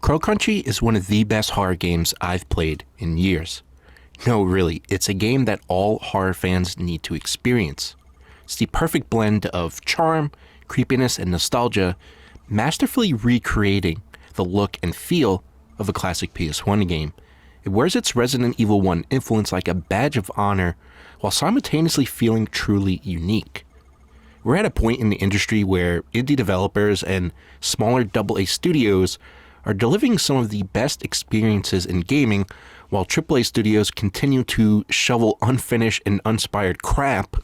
Crow Country is one of the best horror games I've played in years. No, really, it's a game that all horror fans need to experience. It's the perfect blend of charm, creepiness, and nostalgia, masterfully recreating the look and feel of a classic PS1 game. It wears its Resident Evil 1 influence like a badge of honor while simultaneously feeling truly unique. We're at a point in the industry where indie developers and smaller AA studios are delivering some of the best experiences in gaming, while AAA studios continue to shovel unfinished and uninspired crap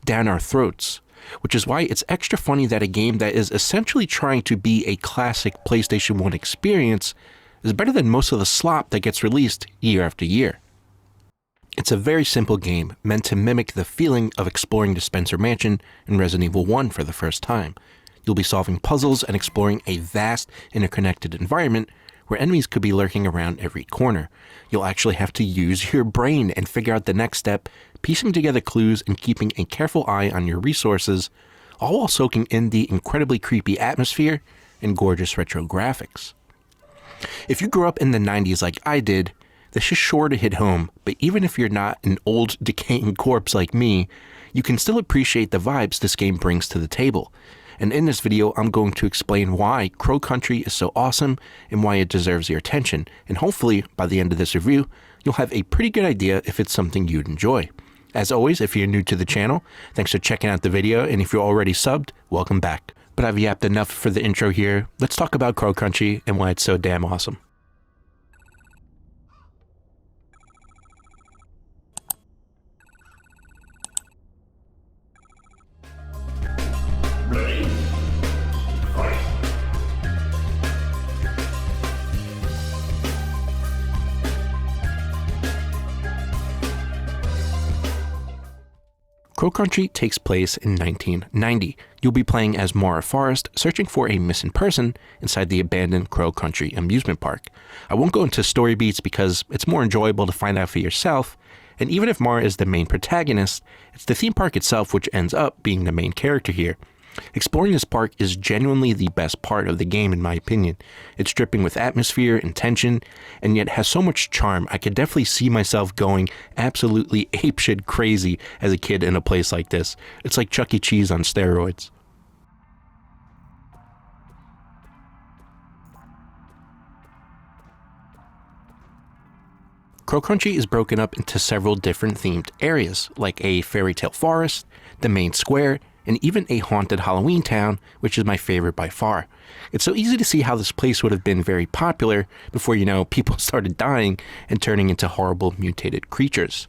down our throats. Which is why it's extra funny that a game that is essentially trying to be a classic PlayStation 1 experience is better than most of the slop that gets released year after year. It's a very simple game meant to mimic the feeling of exploring the Spencer Mansion in Resident Evil 1 for the first time. You'll be solving puzzles and exploring a vast, interconnected environment where enemies could be lurking around every corner. You'll actually have to use your brain and figure out the next step, piecing together clues and keeping a careful eye on your resources, all while soaking in the incredibly creepy atmosphere and gorgeous retro graphics. If you grew up in the 90s like I did, this is sure to hit home, but even if you're not an old, decaying corpse like me, you can still appreciate the vibes this game brings to the table. And in this video, I'm going to explain why Crow Country is so awesome and why it deserves your attention. And hopefully, by the end of this review, you'll have a pretty good idea if it's something you'd enjoy. As always, if you're new to the channel, thanks for checking out the video, and if you're already subbed, welcome back. But I've yapped enough for the intro here. Let's talk about Crow Country and why it's so damn awesome. Crow Country takes place in 1990. You'll be playing as Mara Forrest, searching for a missing person inside the abandoned Crow Country amusement park. I won't go into story beats because it's more enjoyable to find out for yourself, and even if Mara is the main protagonist, it's the theme park itself which ends up being the main character here. Exploring this park is genuinely the best part of the game in my opinion. It's dripping with atmosphere and tension, and yet has so much charm. I could definitely see myself going absolutely apeshit crazy as a kid in a place like this. It's like Chuck E. Cheese on steroids. Crow Country is broken up into several different themed areas, like a fairy tale forest, the main square, and even a haunted Halloween town, which is my favorite by far. It's so easy to see how this place would have been very popular before, people started dying and turning into horrible mutated creatures.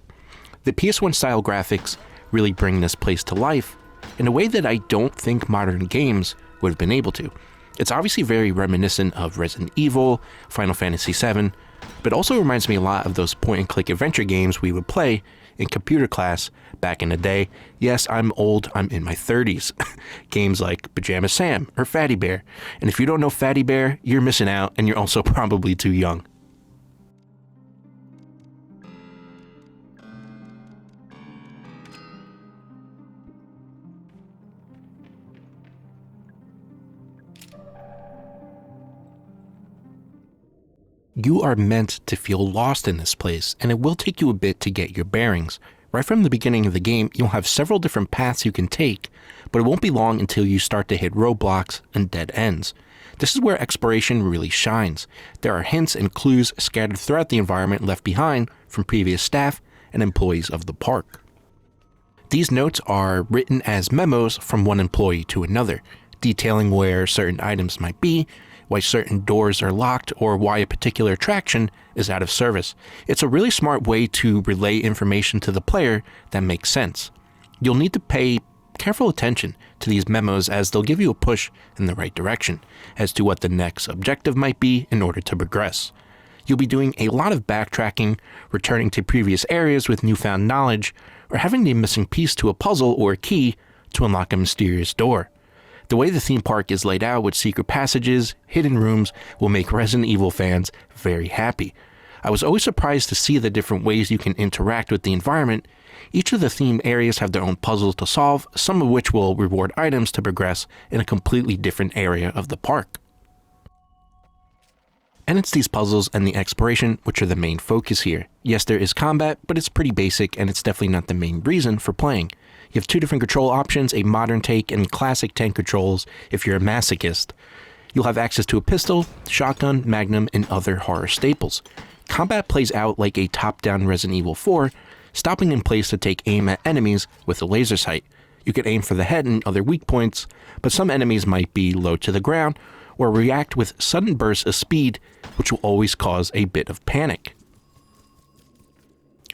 The PS1 style graphics really bring this place to life in a way that I don't think modern games would have been able to. It's obviously very reminiscent of Resident Evil, Final Fantasy VII, but also reminds me a lot of those point-and-click adventure games we would play in computer class back in the day. Yes, I'm old, I'm in my 30s. Games like Pajama Sam or Fatty Bear. And if you don't know Fatty Bear, you're missing out, and you're also probably too young. You are meant to feel lost in this place, and it will take you a bit to get your bearings. Right from the beginning of the game, you'll have several different paths you can take, but it won't be long until you start to hit roadblocks and dead ends. This is where exploration really shines. There are hints and clues scattered throughout the environment left behind from previous staff and employees of the park. These notes are written as memos from one employee to another, detailing where certain items might be, why certain doors are locked, or why a particular attraction is out of service. It's a really smart way to relay information to the player that makes sense. You'll need to pay careful attention to these memos as they'll give you a push in the right direction as to what the next objective might be in order to progress. You'll be doing a lot of backtracking, returning to previous areas with newfound knowledge, or having the missing piece to a puzzle or a key to unlock a mysterious door. The way the theme park is laid out with secret passages, hidden rooms, will make Resident Evil fans very happy. I was always surprised to see the different ways you can interact with the environment. Each of the theme areas have their own puzzles to solve, some of which will reward items to progress in a completely different area of the park. And it's these puzzles and the exploration which are the main focus here. Yes, there is combat, but it's pretty basic and it's definitely not the main reason for playing. You have two different control options, a modern take and classic tank controls if you're a masochist. You'll have access to a pistol, shotgun, magnum, and other horror staples. Combat plays out like a top-down Resident Evil 4, stopping in place to take aim at enemies with a laser sight. You can aim for the head and other weak points, but some enemies might be low to the ground or react with sudden bursts of speed, which will always cause a bit of panic.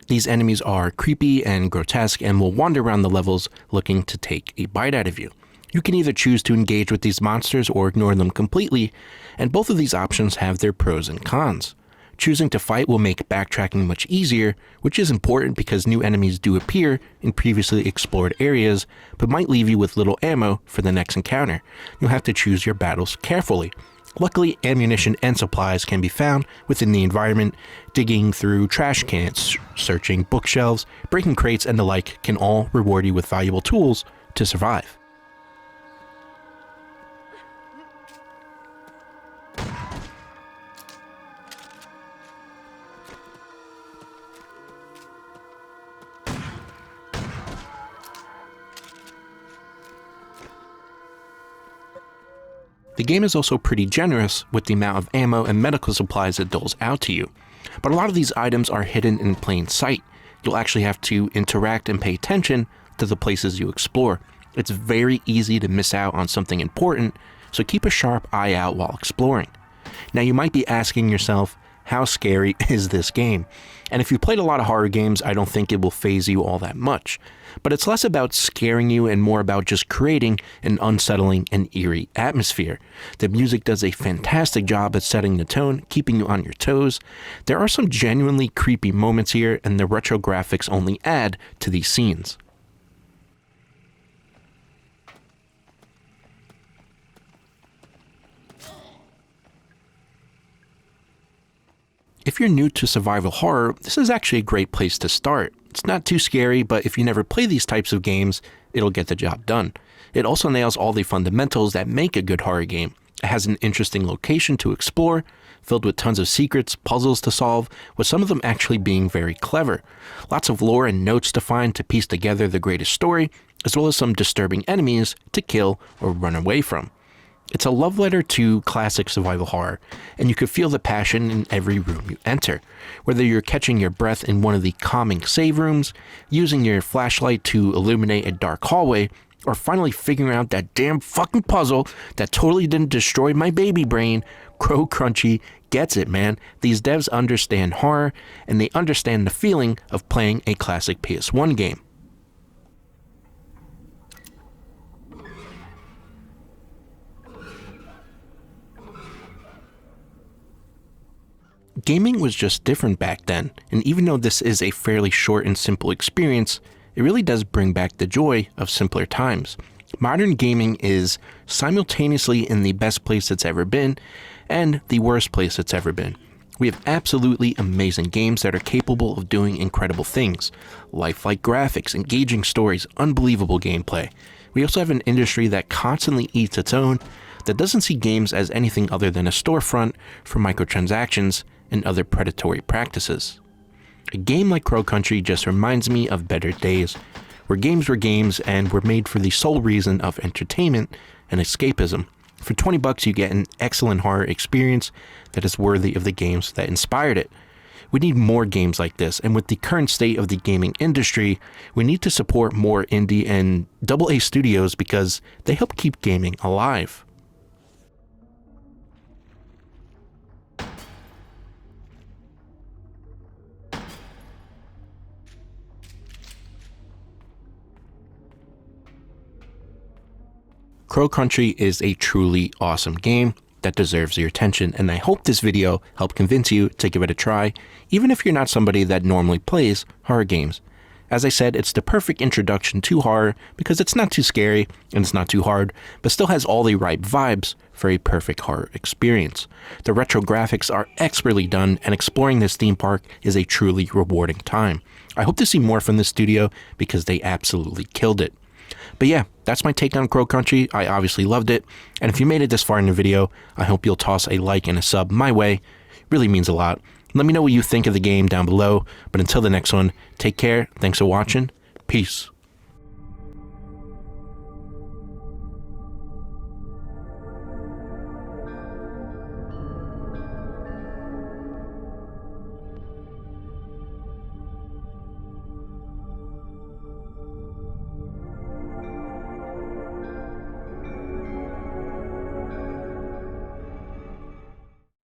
These enemies are creepy and grotesque and will wander around the levels looking to take a bite out of you. You can either choose to engage with these monsters or ignore them completely, and both of these options have their pros and cons. Choosing to fight will make backtracking much easier, which is important because new enemies do appear in previously explored areas, but might leave you with little ammo for the next encounter. You'll have to choose your battles carefully. Luckily, ammunition and supplies can be found within the environment. Digging through trash cans, searching bookshelves, breaking crates, and the like can all reward you with valuable tools to survive. The game is also pretty generous with the amount of ammo and medical supplies it doles out to you, but a lot of these items are hidden in plain sight. You'll actually have to interact and pay attention to the places you explore. It's very easy to miss out on something important, so keep a sharp eye out while exploring. Now you might be asking yourself, how scary is this game? And if you played a lot of horror games, I don't think it will faze you all that much. But it's less about scaring you and more about just creating an unsettling and eerie atmosphere. The music does a fantastic job at setting the tone, keeping you on your toes. There are some genuinely creepy moments here, and the retro graphics only add to these scenes. If you're new to survival horror, this is actually a great place to start. It's not too scary, but if you never play these types of games, it'll get the job done. It also nails all the fundamentals that make a good horror game. It has an interesting location to explore, filled with tons of secrets, puzzles to solve, with some of them actually being very clever. Lots of lore and notes to find to piece together the greatest story, as well as some disturbing enemies to kill or run away from. It's a love letter to classic survival horror, and you can feel the passion in every room you enter. Whether you're catching your breath in one of the calming save rooms, using your flashlight to illuminate a dark hallway, or finally figuring out that damn fucking puzzle that totally didn't destroy my baby brain, Crow Crunchy gets it, man. These devs understand horror, and they understand the feeling of playing a classic PS1 game. Gaming was just different back then, and even though this is a fairly short and simple experience, it really does bring back the joy of simpler times. Modern gaming is simultaneously in the best place it's ever been and the worst place it's ever been. We have absolutely amazing games that are capable of doing incredible things. Lifelike graphics, engaging stories, unbelievable gameplay. We also have an industry that constantly eats its own, that doesn't see games as anything other than a storefront for microtransactions and other predatory practices. A game like Crow Country just reminds me of better days, where games were games and were made for the sole reason of entertainment and escapism. For $20 you get an excellent horror experience that is worthy of the games that inspired it. We need more games like this, and with the current state of the gaming industry, we need to support more indie and AA studios because they help keep gaming alive. Crow Country is a truly awesome game that deserves your attention, and I hope this video helped convince you to give it a try, even if you're not somebody that normally plays horror games. As I said, it's the perfect introduction to horror because it's not too scary and it's not too hard, but still has all the right vibes for a perfect horror experience. The retro graphics are expertly done, and exploring this theme park is a truly rewarding time. I hope to see more from this studio because they absolutely killed it. But yeah, that's my take on Crow Country. I obviously loved it, and if you made it this far in the video, I hope you'll toss a like and a sub my way. Really means a lot. Let me know what you think of the game down below. But until the next one, take care. Thanks for watching. Peace.